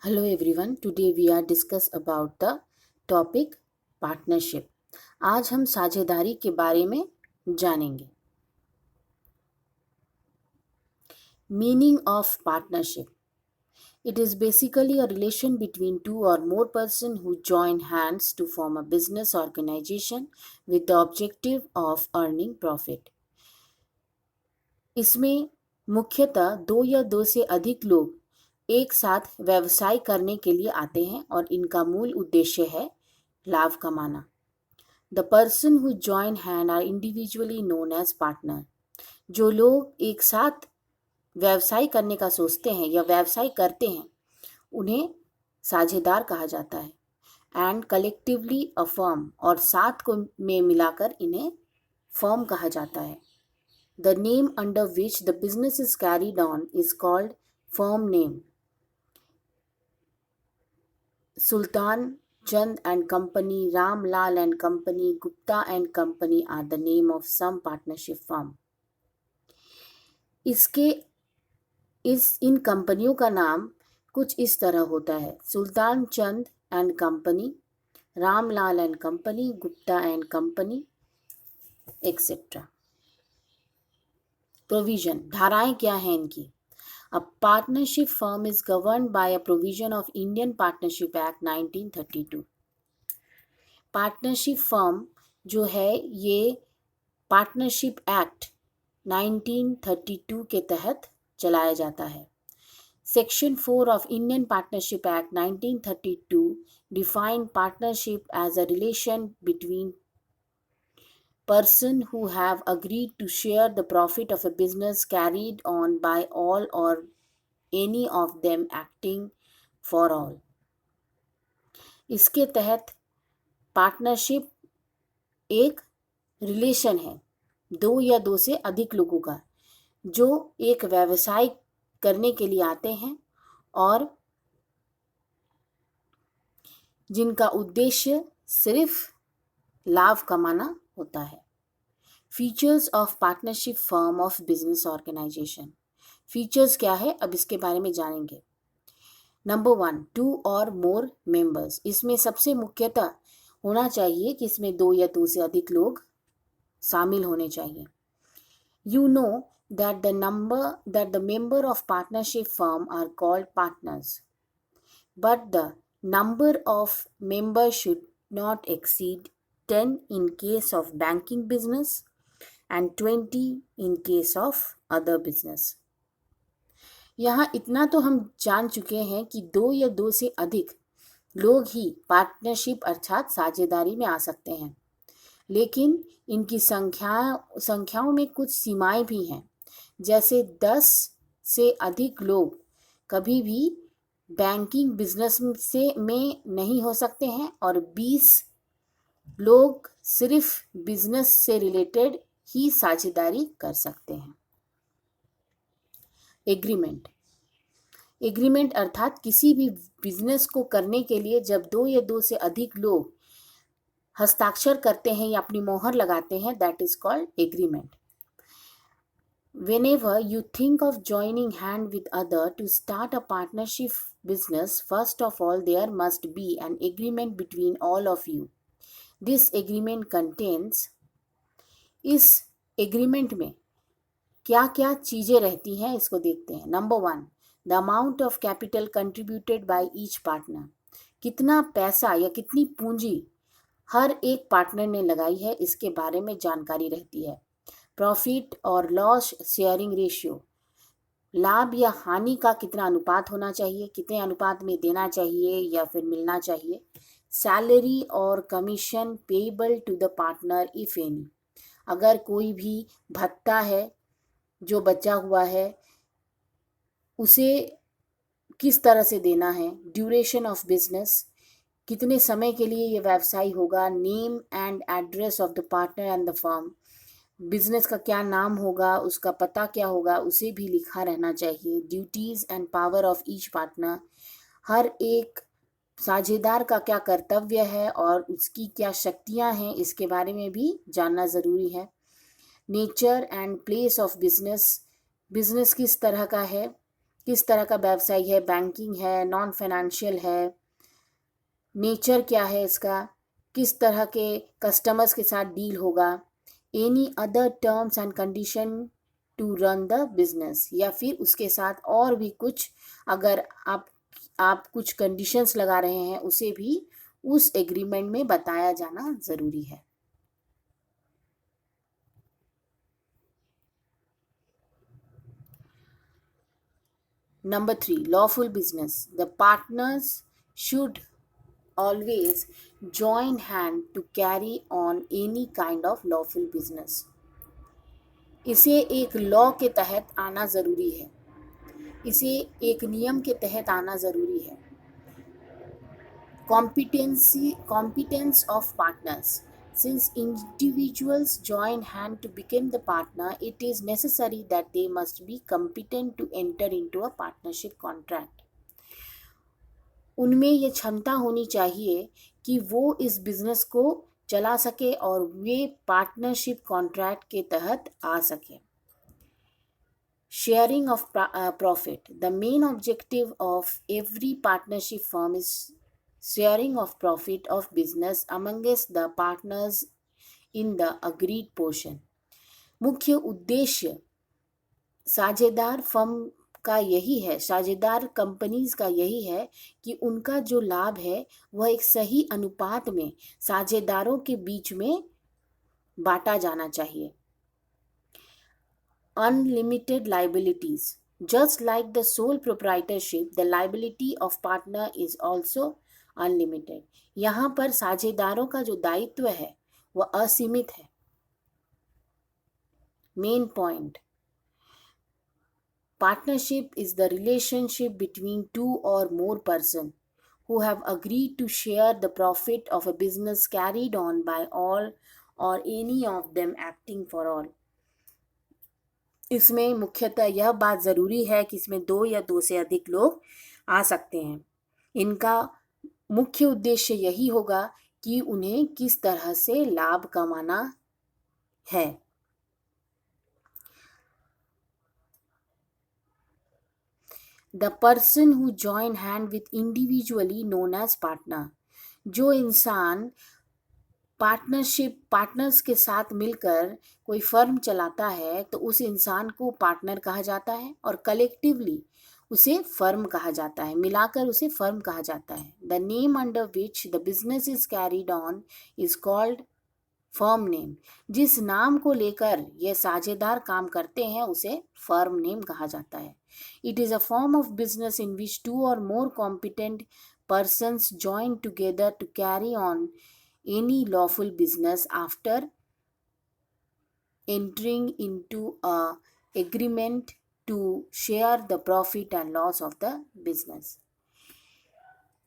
Hello everyone, today we are discuss about the topic partnership. आज हम साझेदारी के बारे में जानेंगे. Meaning of partnership. It is basically a relation between two or more persons who join hands to form a business organization with the objective of earning profit. इसमें मुख्यतः दो या दो से अधिक लोग एक साथ व्यवसाय करने के लिए आते हैं और इनका मूल उद्देश्य है लाभ कमाना. The person who join hand are individually known as partner. जो लोग एक साथ व्यवसाय करने का सोचते हैं या व्यवसाय करते हैं उन्हें साझेदार कहा जाता है. एंड कलेक्टिवली अ फर्म, और साथ को में मिलाकर इन्हें फर्म कहा जाता है. The name under which the business is carried on is called firm name. Sultan Chand and Company, Ram Lal and Company, Gupta and Company are the name of some partnership firm. इन कंपनियों का नाम कुछ इस तरह होता है: Sultan Chand and company, Ramlal and company, Gupta and company, etcetera. Provision, धाराएं क्या हैं इनकी? A partnership firm is governed by a provision of Indian Partnership Act 1932. Partnership firm जो है ये पार्टनरशिप एक्ट 1932 के तहत चलाया जाता है. Section 4 of Indian partnership act 1932 define partnership as a relation between person who have agreed to share the profit of a business carried on by all or any of them acting for all. इसके तहत partnership एक relation है दो या दो से अधिक लोगों का जो एक व्यवसाय करने के लिए आते हैं और जिनका उद्देश्य सिर्फ लाभ कमाना होता है. Features of partnership firm of business organisation. Features क्या है, अब इसके बारे में जानेंगे. Number 1, 2 or more members. इसमें सबसे मुख्यतः होना चाहिए कि इसमें दो या दो से अधिक लोग शामिल होने चाहिए. You know that the member of partnership firm are called partners, but the number of members should not exceed 10 in case of banking business and 20 in case of other business. यहाँ इतना तो हम जान चुके हैं कि दो या दो से अधिक लोग ही पार्टनरशिप अर्थात साझेदारी में आ सकते हैं, लेकिन इनकी संख्याओं में कुछ सीमाएं भी हैं. जैसे 10 से अधिक लोग कभी भी बैंकिंग बिजनेस में नहीं हो सकते हैं और 20 लोग सिर्फ बिजनेस से रिलेटेड ही साझेदारी कर सकते हैं. एग्रीमेंट अर्थात किसी भी बिजनेस को करने के लिए जब दो या दो से अधिक लोग हस्ताक्षर करते हैं या अपनी मोहर लगाते हैं, that is called agreement. Whenever you think of joining hand with other to start a partnership business, first of all there must be an agreement between all of you. This agreement contains, इस agreement में क्या क्या चीज़ें रहती हैं इसको देखते हैं. Number 1, the amount of capital contributed by each partner. कितना पैसा या कितनी पूंजी हर एक पार्टनर ने लगाई है इसके बारे में जानकारी रहती है. प्रॉफिट और लॉस शेयरिंग रेशियो, लाभ या हानि का कितना अनुपात होना चाहिए, कितने अनुपात में देना चाहिए या फिर मिलना चाहिए. सैलरी और commission payable to the partner if any. अगर कोई भी भत्ता है जो बचा हुआ है उसे किस तरह से देना है. ड्यूरेशन ऑफ बिजनेस, कितने समय के लिए ये व्यवसाय होगा. Name and address of the partner and the firm, business का क्या नाम होगा, उसका पता क्या होगा, उसे भी लिखा रहना चाहिए. Duties and power of each partner, हर एक साझेदार का क्या कर्तव्य है और उसकी क्या शक्तियां हैं इसके बारे में भी जानना ज़रूरी है. Nature and place of business, business किस तरह का है, किस तरह का व्यवसाय है, बैंकिंग है, नॉन फाइनेंशियल है, नेचर क्या है इसका, किस तरह के कस्टमर्स के साथ डील होगा, any other terms and condition to run the business, या फिर उसके साथ और भी कुछ, अगर आप कुछ कंडीशंस लगा रहे हैं उसे भी उस एग्रीमेंट में बताया जाना जरूरी है। Number 3, lawful business. The partners should always join hand to carry on any kind of lawful business. इसे एक लॉ के तहत आना ज़रूरी है, इसे एक नियम के तहत आना ज़रूरी है। Competence of partners. Since individuals join hand to become the partner, it is necessary that they must be competent to enter into a partnership contract. उनमें ये क्षमता होनी चाहिए कि वो इस बिजनेस को चला सके और वे पार्टनरशिप कॉन्ट्रैक्ट के तहत आ सके। Sharing of profit. The main objective of every partnership firm is sharing of profit of business amongst the partners in the agreed portion. मुख्य उद्देश्य साझेदार फर्म का यही है, साझेदार कंपनीज का यही है कि उनका जो लाभ है वह एक सही अनुपात में साझेदारों के बीच में बांटा जाना चाहिए। Unlimited liabilities. Just like the sole proprietorship, the liability of partner is also unlimited. यहाँ पर साझेदारों का जो दायित्व है वह असीमित है। Main point, partnership is the relationship between two or more persons who have agreed to share the profit of a business carried on by all or any of them acting for all. इसमें मुख्यतः यह बात ज़रूरी है कि इसमें 2 या 2 से अधिक लोग आ सकते हैं। इनका मुख्य उद्देश्य यही होगा कि उन्हें किस तरह से लाभ कमाना है। The person who join hand with individually known as partner. जो इंसान पार्टनर्स के साथ मिलकर कोई फर्म चलाता है तो उस इंसान को पार्टनर कहा जाता है और कलेक्टिवली उसे फर्म कहा जाता है, मिलाकर उसे फर्म कहा जाता है। The name under which the business is carried on is called firm name. जिस नाम को लेकर यह साझेदार काम करते हैं उसे फर्म नेम कहा जाता है. It is a form of business in which 2 or more competent persons join together to carry on any lawful business after entering into a agreement to share the profit and loss of the business.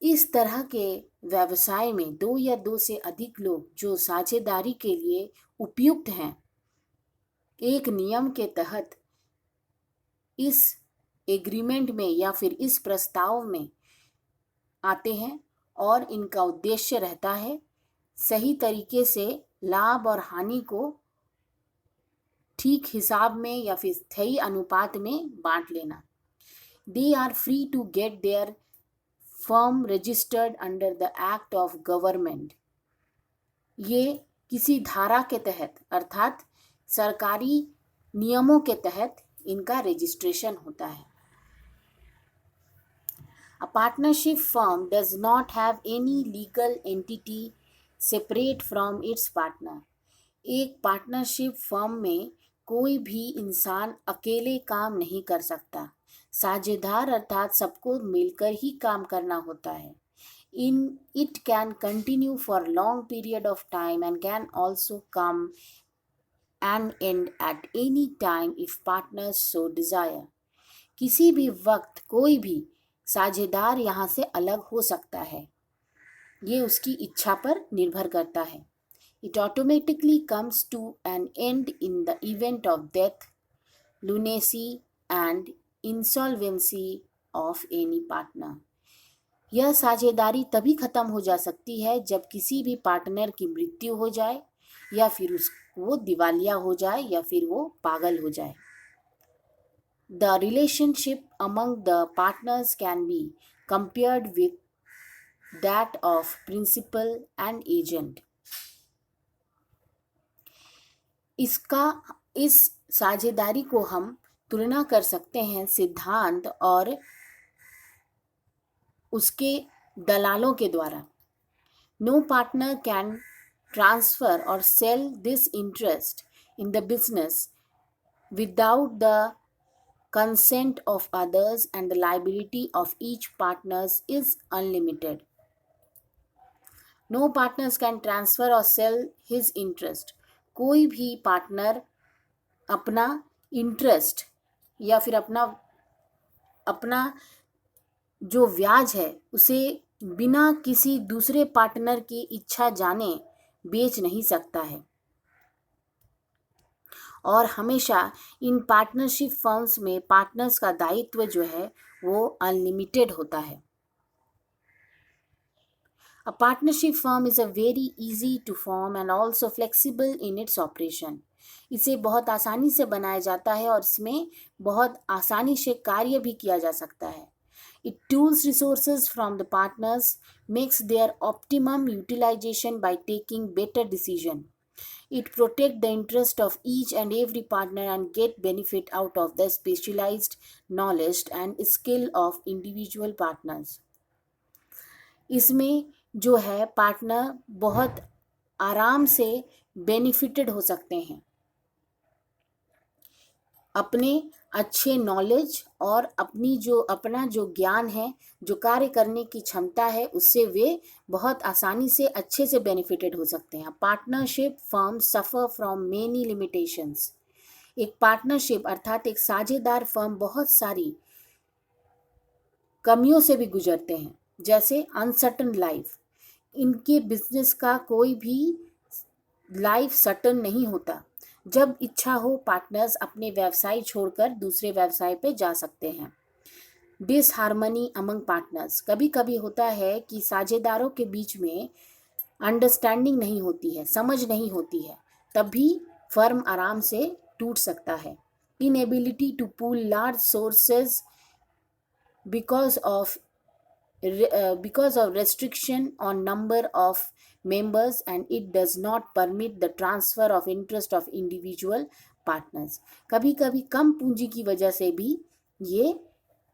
इस तरह के व्यवसाय में 2 या 2 से अधिक लोग जो साझेदारी के लिए उपयुक्त हैं, एक नियम के तहत इस एग्रीमेंट में या फिर इस प्रस्ताव में आते हैं और इनका उद्देश्य रहता है सही तरीके से लाभ और हानि को ठीक हिसाब में या फिर सही अनुपात में बांट लेना. They are free to get their firm registered under the act of government. ये किसी धारा के तहत अर्थात सरकारी नियमों के तहत इनका रजिस्ट्रेशन होता है. A partnership firm does not have any legal entity separate from its partner. एक पार्टनरशिप फर्म में कोई भी इंसान अकेले काम नहीं कर सकता. साझेदार अर्थात सबको मिलकर ही काम करना होता है. It can continue for long period of time and can also come an end at any time if partners so desire. किसी भी वक्त कोई भी साझेदार यहाँ से अलग हो सकता है, ये उसकी इच्छा पर निर्भर करता है. It automatically comes to an end in the event of death, lunacy and insolvency of any partner. यह साझेदारी तभी खत्म हो जा सकती है जब किसी भी पार्टनर की मृत्यु हो जाए या फिर वो दिवालिया हो जाए या फिर वो पागल हो जाए. The relationship among the partners can be compared with that of principal and agent. इस साझेदारी को हम तुलना कर सकते हैं सिद्धांत और उसके दलालों के द्वारा. No partner can transfer or sell this interest in the business without the consent of others, and the liability of each partners is unlimited. No partners can transfer or sell his interest. कोई भी partner अपना interest या फिर अपना जो ब्याज है उसे बिना किसी दूसरे पार्टनर की इच्छा जाने बेच नहीं सकता है. और हमेशा इन पार्टनरशिप फर्म्स में पार्टनर्स का दायित्व जो है वो अनलिमिटेड होता है. A partnership firm is a very easy to form and also flexible in its operation. इसे बहुत आसानी से बनाया जाता है और इसमें बहुत आसानी से कार्य भी किया जा सकता है. It pools resources from the partners, makes their optimum utilization by taking better decision. It protects the interest of each and every partner and get benefit out of the specialized knowledge and skill of individual partners. इसमें जो है partner बहुत आराम से benefited हो सकते हैं. अपने अच्छे नॉलेज और अपना जो ज्ञान है, जो कार्य करने की क्षमता है, उससे वे बहुत आसानी से अच्छे से बेनिफिटेड हो सकते हैं. Partnership firm suffer from many limitations. एक पार्टनरशिप अर्थात एक साझेदार फर्म बहुत सारी कमियों से भी गुजरते हैं, जैसे अनसर्टन लाइफ. इनके बिजनेस का कोई भी लाइफ सर्टन नहीं होता. जब इच्छा हो पार्टनर्स अपने व्यवसाय छोड़कर दूसरे व्यवसाय पे जा सकते हैं. Disharmony among partners. कभी कभी होता है कि साझेदारों के बीच में अंडरस्टैंडिंग नहीं होती है, समझ नहीं होती है, तब भी फर्म आराम से टूट सकता है. Inability to pool large sources because of restriction on number of members, and it does not permit the transfer of interest of individual partners. कभी कभी कम पूंजी की वजह से भी ये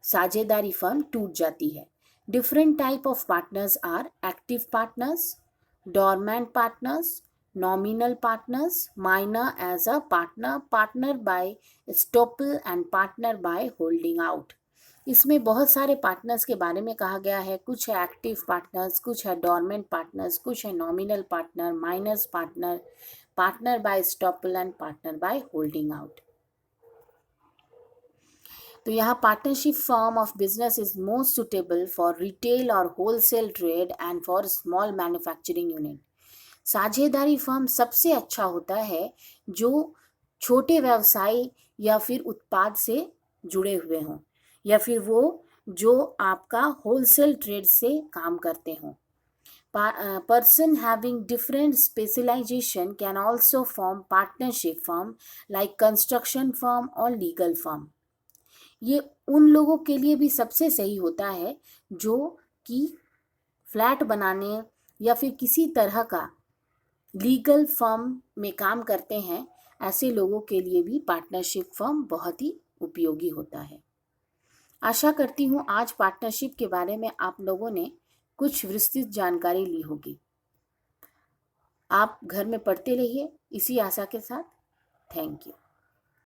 साझेदारी फर्म टूट जाती है. Different type of partners are active partners, dormant partners, nominal partners, minor as a partner, partner by estoppel and partner by holding out. इसमें बहुत सारे पार्टनर्स के बारे में कहा गया है. कुछ है एक्टिव पार्टनर्स, कुछ है डोरमेंट पार्टनर्स, कुछ है nominal partner, minor partner, partner by estoppel and partner by holding out. तो यहाँ partnership form of business is most suitable for retail or wholesale trade and for small manufacturing unit. साझेदारी firm सबसे अच्छा होता है जो छोटे व्यवसाय या फिर उत्पाद से जुड़े हुए हों, या फिर वो जो आपका होलसेल ट्रेड से काम करते हों. Person having different specialisation can also form partnership firm like construction firm और लीगल फर्म. ये उन लोगों के लिए भी सबसे सही होता है जो कि फ्लैट बनाने या फिर किसी तरह का लीगल फर्म में काम करते हैं. ऐसे लोगों के लिए भी पार्टनरशिप फर्म बहुत ही उपयोगी होता है. आशा करती हूँ आज पार्टनरशिप के बारे में आप लोगों ने कुछ विस्तृत जानकारी ली होगी. आप घर में पढ़ते रहिए इसी आशा के साथ. Thank you.